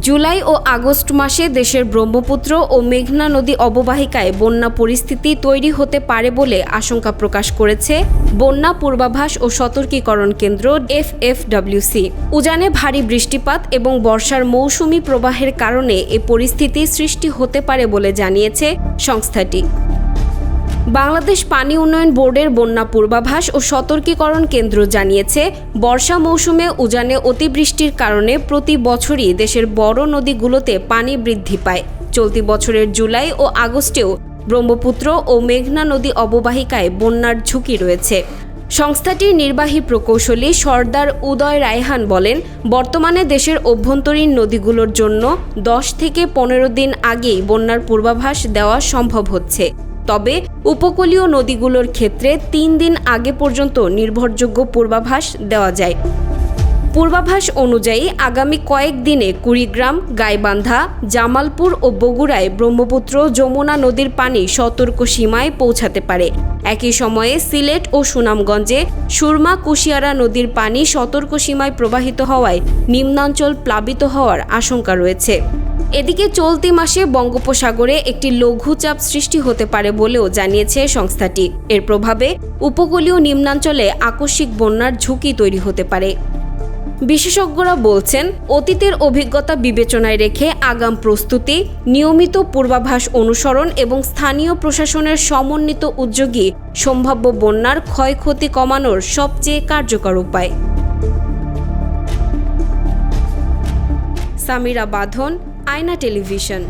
জুলাই ও August মাসে দেশের ব্রহ্মপুত্র ও মেঘনা নদী অববাহিকায় বন্যা পরিস্থিতি তৈরি হতে পারে বলে আশঙ্কা প্রকাশ করেছে বন্যা পূর্বাভাস ও সতর্কীকরণ কেন্দ্র FFWC। উজানে ভারী বৃষ্টিপাত এবং বর্ষার মৌসুমি প্রবাহের কারণে এ পরিস্থিতি সৃষ্টি হতে পারে বলে জানিয়েছে সংস্থাটি। বাংলাদেশ পানি উন্নয়ন বোর্ডের বন্যা পূর্বাভাস ও সতর্কীকরণ কেন্দ্র জানিয়েছে, বর্ষা মৌসুমে উজানে অতিবৃষ্টির কারণে প্রতি বছরই দেশের বড় নদীগুলোতে পানি বৃদ্ধি পায়। চলতি বছরের জুলাই ও আগস্টেও ব্রহ্মপুত্র ও মেঘনা নদী অববাহিকায় বন্যার ঝুঁকি রয়েছে। সংস্থাটির নির্বাহী প্রকৌশলী সর্দার উদয় রায়হান বলেন, বর্তমানে দেশের অভ্যন্তরীণ নদীগুলোর জন্য 10 থেকে 15 দিন আগেই বন্যার পূর্বাভাস দেওয়া সম্ভব হচ্ছে। তবে উপকূলীয় নদীগুলোর ক্ষেত্রে 3 দিন আগে পর্যন্ত নির্ভরযোগ্য পূর্বাভাস দেওয়া যায়। পূর্বাভাস অনুযায়ী আগামী কয়েকদিনে কুড়িগ্রাম, গাইবান্ধা, জামালপুর ও বগুড়ায় ব্রহ্মপুত্র যমুনা নদীর পানি সতর্ক সীমায় পৌঁছাতে পারে। একই সময়ে সিলেট ও সুনামগঞ্জে সুরমা কুশিয়ারা নদীর পানি সতর্ক সীমায় প্রবাহিত হওয়ায় নিম্নাঞ্চল প্লাবিত হওয়ার আশঙ্কা রয়েছে। এদিকে চলতি মাসে বঙ্গোপসাগরে একটি লঘুচাপ সৃষ্টি হতে পারে বলেও জানিয়েছে সংস্থাটি। এর প্রভাবে উপকূলীয় নিম্নাঞ্চলে আকস্মিক বন্যার ঝুঁকি তৈরি হতে পারে। বিশেষজ্ঞরা বলছেন, অতীতের অভিজ্ঞতা বিবেচনায় রেখে আগাম প্রস্তুতি, নিয়মিত পূর্বাভাস অনুসরণ এবং স্থানীয় প্রশাসনের সমন্বিত উদ্যোগই সম্ভাব্য বন্যার ক্ষয়ক্ষতি কমানোর সবচেয়ে কার্যকর উপায়। সামিরা বাঁধন, আয়না টেলিভিশন।